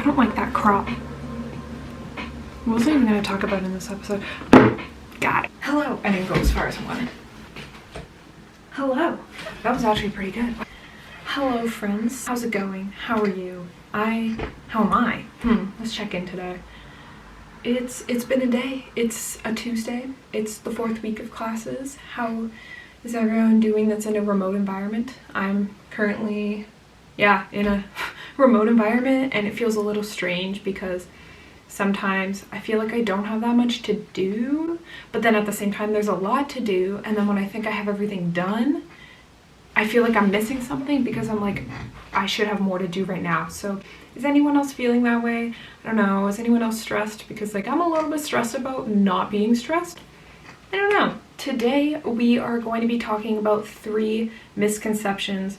I don't like that crop. What was I even going to talk about in this episode? Got it. Hello. I didn't go as far as I wanted. Hello. That was actually pretty good. Hello, friends. How's it going? How are you? How am I? Let's check in today. It's been a day. It's a Tuesday. It's the 4th week of classes. How is everyone doing that's in a remote environment? I'm currently, in a remote environment, and it feels a little strange because sometimes I feel like I don't have that much to do, but then at the same time there's a lot to do, and then when I think I have everything done, I feel like I'm missing something because I'm like, I should have more to do right now. So is anyone else feeling that way? I don't know. Is anyone else stressed? Because like I'm a little bit stressed about not being stressed. I don't know. Today we are going to be talking about 3 misconceptions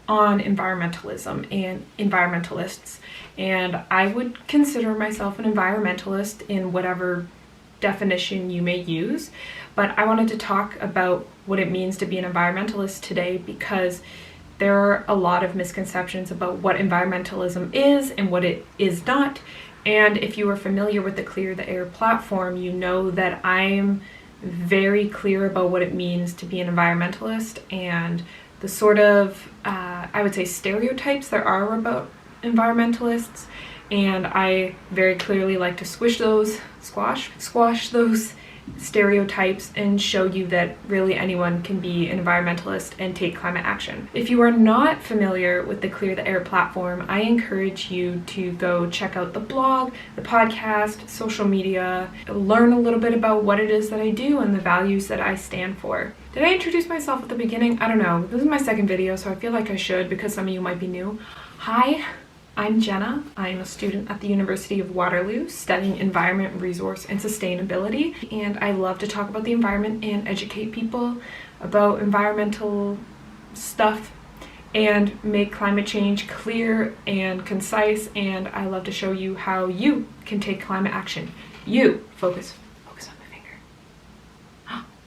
on environmentalism and environmentalists. And I would consider myself an environmentalist in whatever definition you may use, but I wanted to talk about what it means to be an environmentalist today because there are a lot of misconceptions about what environmentalism is and what it is not. And if you are familiar with the Clear the Air platform, you know that I'm very clear about what it means to be an environmentalist and the sort of, I would say, stereotypes there are about environmentalists, and I very clearly like to squash those stereotypes and show you that really anyone can be an environmentalist and take climate action. If you are not familiar with the Clear the Air platform, I encourage you to go check out the blog, the podcast, social media, learn a little bit about what it is that I do and the values that I stand for. Did I introduce myself at the beginning? I don't know. This is my 2nd video, so I feel like I should because some of you might be new. Hi, I'm Jenna. I'm a student at the University of Waterloo studying environment, resource, and sustainability. And I love to talk about the environment and educate people about environmental stuff and make climate change clear and concise. And I love to show you how you can take climate action. You focus on my finger.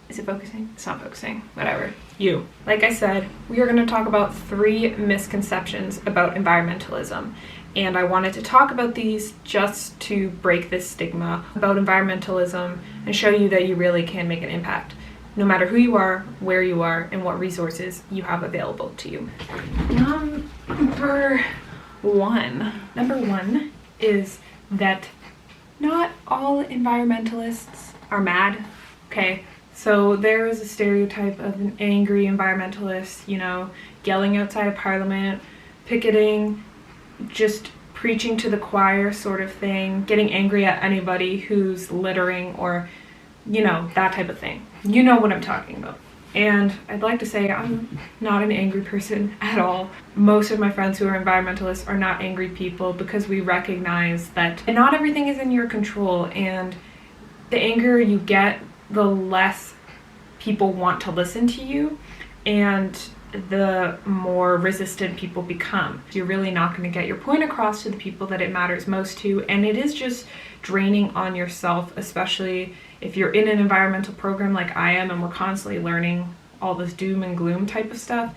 Is it focusing? It's not focusing. Whatever. You. Like I said, we are going to talk about 3 misconceptions about environmentalism. And I wanted to talk about these just to break this stigma about environmentalism and show you that you really can make an impact, no matter who you are, where you are, and what resources you have available to you. Number one is that not all environmentalists are mad, okay? So there is a stereotype of an angry environmentalist, yelling outside of Parliament, picketing, just preaching to the choir sort of thing, getting angry at anybody who's littering or, that type of thing. You know what I'm talking about. And I'd like to say I'm not an angry person at all. Most of my friends who are environmentalists are not angry people because we recognize that not everything is in your control, and the anger you get, the less people want to listen to you and the more resistant people become. You're really not going to get your point across to the people that it matters most to, and it is just draining on yourself, especially if you're in an environmental program like I am and we're constantly learning all this doom and gloom type of stuff.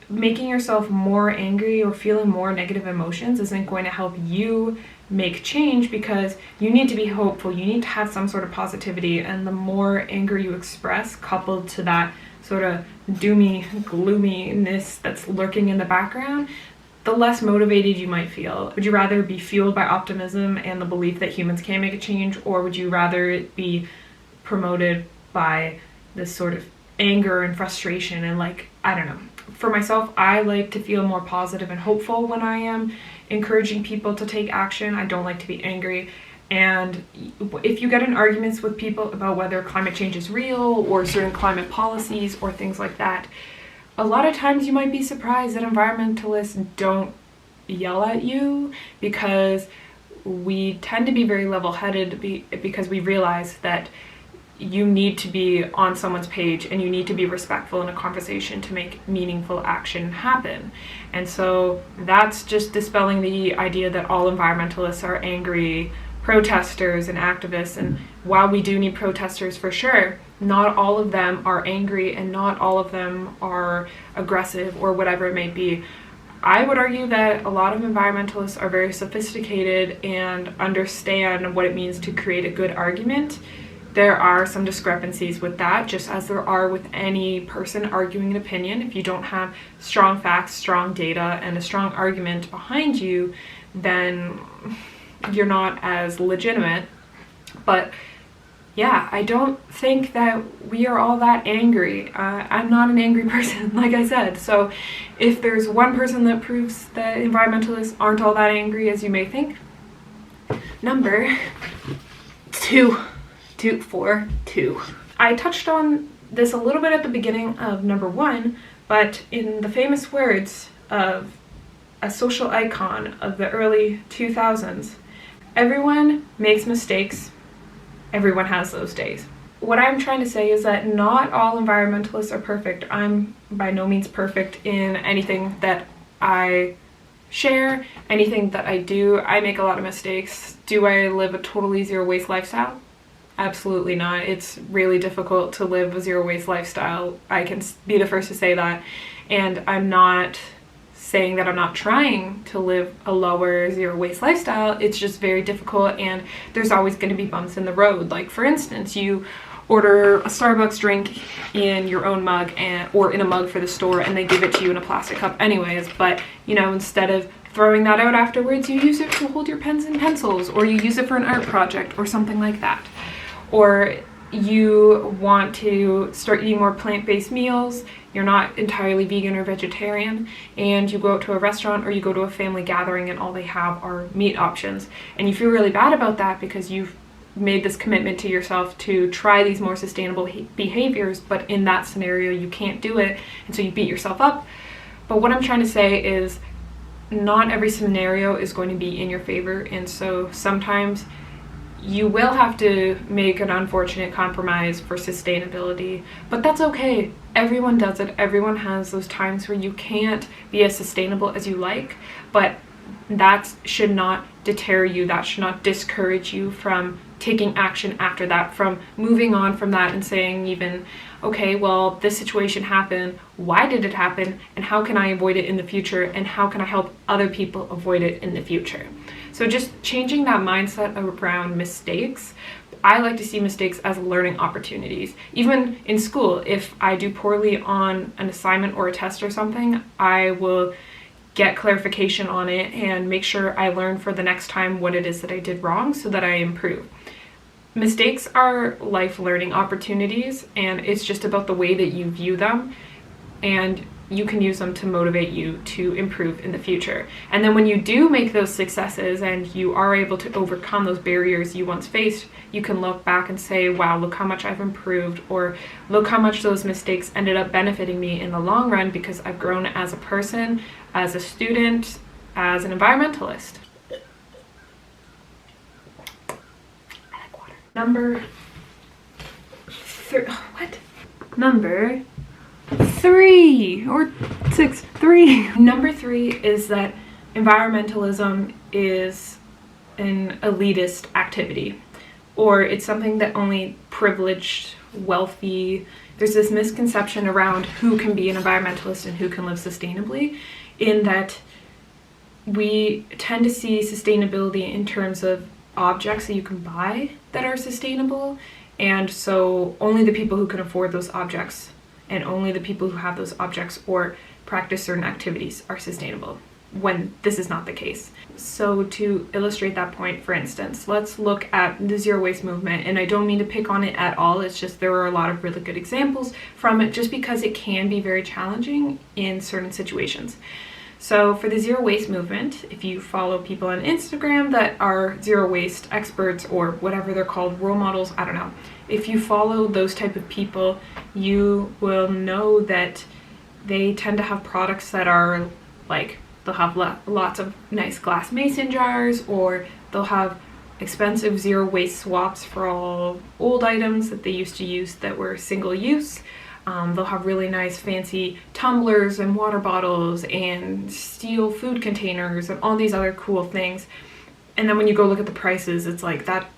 Making yourself more angry or feeling more negative emotions isn't going to help you make change because you need to be hopeful. You need to have some sort of positivity, and the more anger you express coupled to that sort of doomy gloominess that's lurking in the background, the less motivated you might feel. Would you rather be fueled by optimism and the belief that humans can make a change, or would you rather it be promoted by this sort of anger and frustration and I don't know. For myself, I like to feel more positive and hopeful when I am encouraging people to take action. I don't like to be angry. And if you get in arguments with people about whether climate change is real or certain climate policies or things like that, a lot of times you might be surprised that environmentalists don't yell at you because we tend to be very level-headed because we realize that you need to be on someone's page and you need to be respectful in a conversation to make meaningful action happen. And so that's just dispelling the idea that all environmentalists are angry protesters and activists. And while we do need protesters for sure, not all of them are angry and not all of them are aggressive or whatever it may be. I would argue that a lot of environmentalists are very sophisticated and understand what it means to create a good argument. There are some discrepancies with that, just as there are with any person arguing an opinion. If you don't have strong facts, strong data, and a strong argument behind you, then you're not as legitimate. But yeah, I don't think that we are all that angry. I'm not an angry person, like I said. So if there's one person that proves that environmentalists aren't all that angry as you may think, number two. I touched on this a little bit at the beginning of number 1, but in the famous words of a social icon of the early 2000s, everyone makes mistakes, everyone has those days. What I'm trying to say is that not all environmentalists are perfect. I'm by no means perfect in anything that I share, anything that I do. I make a lot of mistakes. Do I live a totally zero waste lifestyle? Absolutely not. It's really difficult to live a zero waste lifestyle. I can be the first to say that. And I'm not saying that I'm not trying to live a lower zero waste lifestyle. It's just very difficult, and there's always going to be bumps in the road. Like, for instance, you order a Starbucks drink in your own mug or in a mug for the store, and they give it to you in a plastic cup anyways. But, you know, instead of throwing that out afterwards, you use it to hold your pens and pencils, or you use it for an art project or something like that. Or you want to start eating more plant-based meals, you're not entirely vegan or vegetarian, and you go out to a restaurant or you go to a family gathering and all they have are meat options. And you feel really bad about that because you've made this commitment to yourself to try these more sustainable behaviors, but in that scenario you can't do it, and so you beat yourself up. But what I'm trying to say is not every scenario is going to be in your favor, and so sometimes you will have to make an unfortunate compromise for sustainability, but that's okay. Everyone does it. Everyone has those times where you can't be as sustainable as you like, but that should not deter you. That should not discourage you from taking action after that, from moving on from that and saying even, okay, well, this situation happened. Why did it happen? And how can I avoid it in the future? And how can I help other people avoid it in the future? So just changing that mindset around mistakes. I like to see mistakes as learning opportunities. Even in school, if I do poorly on an assignment or a test or something, I will get clarification on it and make sure I learn for the next time what it is that I did wrong so that I improve. Mistakes are life learning opportunities, and it's just about the way that you view them, and you can use them to motivate you to improve in the future. And then when you do make those successes and you are able to overcome those barriers you once faced, you can look back and say, wow, look how much I've improved, or look how much those mistakes ended up benefiting me in the long run because I've grown as a person, as a student, as an environmentalist. I like water. Number 3 or 3. Number 3 is that environmentalism is an elitist activity, or it's something that only privileged, wealthy. There's this misconception around who can be an environmentalist and who can live sustainably, in that we tend to see sustainability in terms of objects that you can buy that are sustainable, and so only the people who can afford those objects and only the people who have those objects or practice certain activities are sustainable, when this is not the case. So to illustrate that point, for instance, let's look at the zero waste movement, and I don't mean to pick on it at all, it's just there are a lot of really good examples from it just because it can be very challenging in certain situations. So for the zero waste movement, if you follow people on Instagram that are zero waste experts or whatever they're called, role models, I don't know. If you follow those type of people, you will know that they tend to have products that are like, they'll have lots of nice glass mason jars, or they'll have expensive zero waste swaps for all old items that they used to use that were single use. They'll have really nice fancy tumblers and water bottles and steel food containers and all these other cool things. And then when you go look at the prices, it's like that,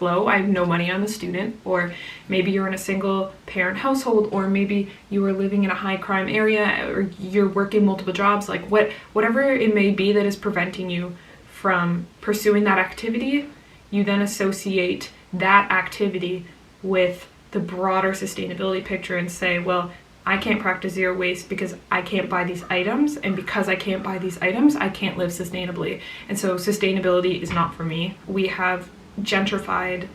hello, I have no money, I'm a student. Or maybe you're in a single parent household, or maybe you are living in a high crime area, or you're working multiple jobs, like whatever it may be that is preventing you from pursuing that activity, you then associate that activity with the broader sustainability picture and say, well, I can't practice zero waste because I can't buy these items, and because I can't buy these items, I can't live sustainably. And so sustainability is not for me. We have gentrified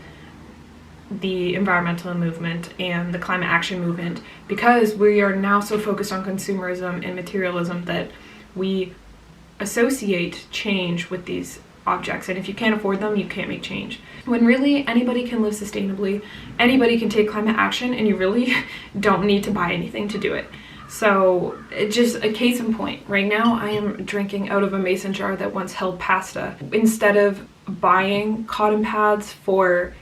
the environmental movement and the climate action movement because we are now so focused on consumerism and materialism that we associate change with these objects, and if you can't afford them, you can't make change. When really anybody can live sustainably, anybody can take climate action, and you really don't need to buy anything to do it. So just a case in point, right now I am drinking out of a mason jar that once held pasta. Instead of buying cotton pads for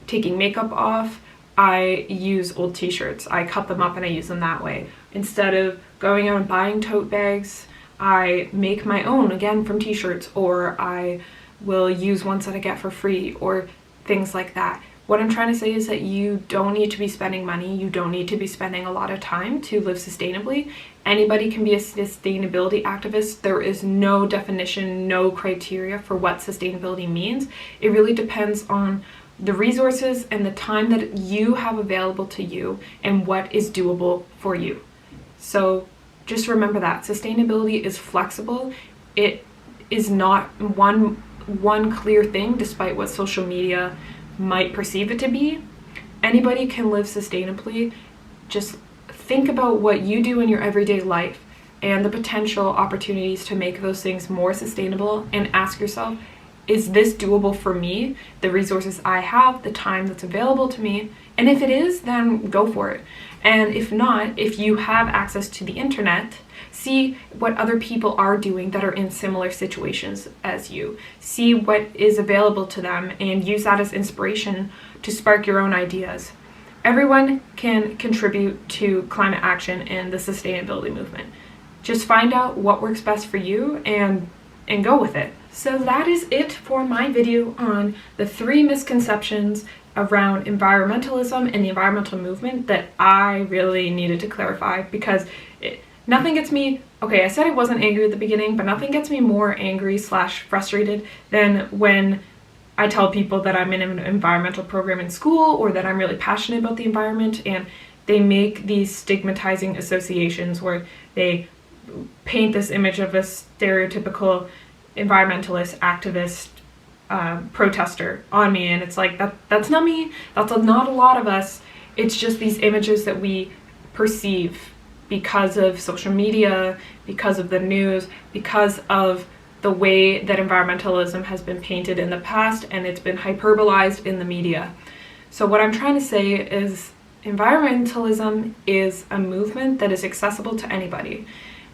taking makeup off, I use old t-shirts. I cut them up and I use them that way. Instead of going out and buying tote bags, I make my own, again, from t-shirts, or I will use ones that I get for free, or things like that. What I'm trying to say is that you don't need to be spending money, you don't need to be spending a lot of time to live sustainably. Anybody can be a sustainability activist. There is no definition, no criteria for what sustainability means. It really depends on the resources and the time that you have available to you and what is doable for you. So just remember that sustainability is flexible. It is not one clear thing, despite what social media might perceive it to be. Anybody can live sustainably. Just think about what you do in your everyday life and the potential opportunities to make those things more sustainable, and ask yourself, is this doable for me, the resources I have, the time that's available to me? And if it is, then go for it. And if not, if you have access to the internet, see what other people are doing that are in similar situations as you. See what is available to them and use that as inspiration to spark your own ideas. Everyone can contribute to climate action and the sustainability movement. Just find out what works best for you and go with it. So that is it for my video on the 3 misconceptions around environmentalism and the environmental movement that I really needed to clarify, because nothing gets me, okay, I said I wasn't angry at the beginning, but nothing gets me more angry / frustrated than when I tell people that I'm in an environmental program in school, or that I'm really passionate about the environment, and they make these stigmatizing associations where they paint this image of a stereotypical environmentalist, activist, protester on me, and it's like, that's not me, that's not a lot of us. It's just these images that we perceive because of social media, because of the news, because of the way that environmentalism has been painted in the past, and it's been hyperbolized in the media. So what I'm trying to say is environmentalism is a movement that is accessible to anybody.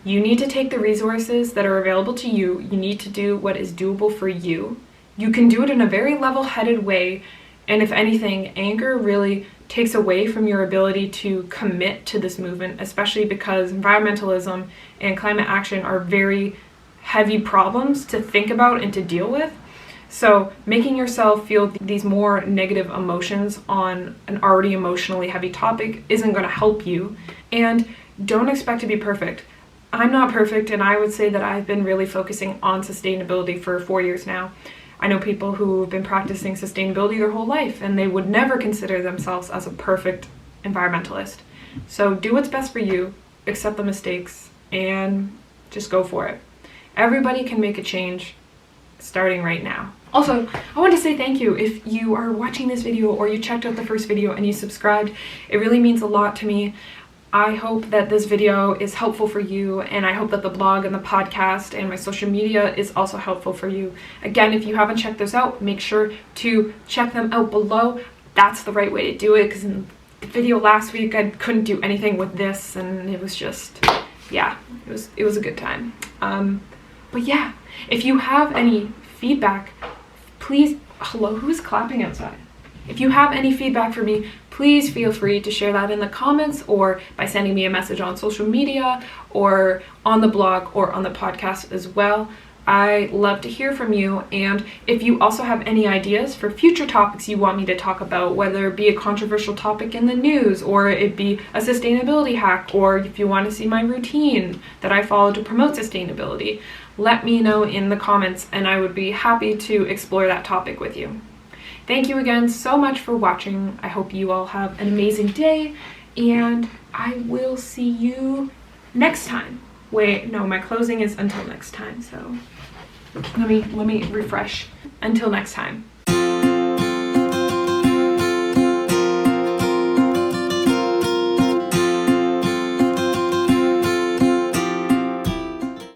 You need to take the resources that are available to you. You need to do what is doable for you. You can do it in a very level-headed way, and if anything, anger really takes away from your ability to commit to this movement, especially because environmentalism and climate action are very heavy problems to think about and to deal with. So making yourself feel these more negative emotions on an already emotionally heavy topic isn't going to help you. And don't expect to be perfect. I'm not perfect, and I would say that I've been really focusing on sustainability for 4 years now. I know people who have been practicing sustainability their whole life, and they would never consider themselves as a perfect environmentalist. So do what's best for you, accept the mistakes, and just go for it. Everybody can make a change starting right now. Also, I want to say thank you if you are watching this video or you checked out the first video and you subscribed. It really means a lot to me. I hope that this video is helpful for you, and I hope that the blog and the podcast and my social media is also helpful for you. Again, if you haven't checked those out, make sure to check them out below. That's the right way to do it, because in the video last week I couldn't do anything with this, and it was just, yeah, it was a good time. But yeah, if you have any feedback, please, hello, who's clapping outside? If you have any feedback for me, please feel free to share that in the comments, or by sending me a message on social media, or on the blog, or on the podcast as well. I love to hear from you, and if you also have any ideas for future topics you want me to talk about, whether it be a controversial topic in the news, or it be a sustainability hack, or if you want to see my routine that I follow to promote sustainability, let me know in the comments and I would be happy to explore that topic with you. Thank you again so much for watching. I hope you all have an amazing day, and I will see you next time. Wait, no, my closing is until next time, so let me refresh. Until next time.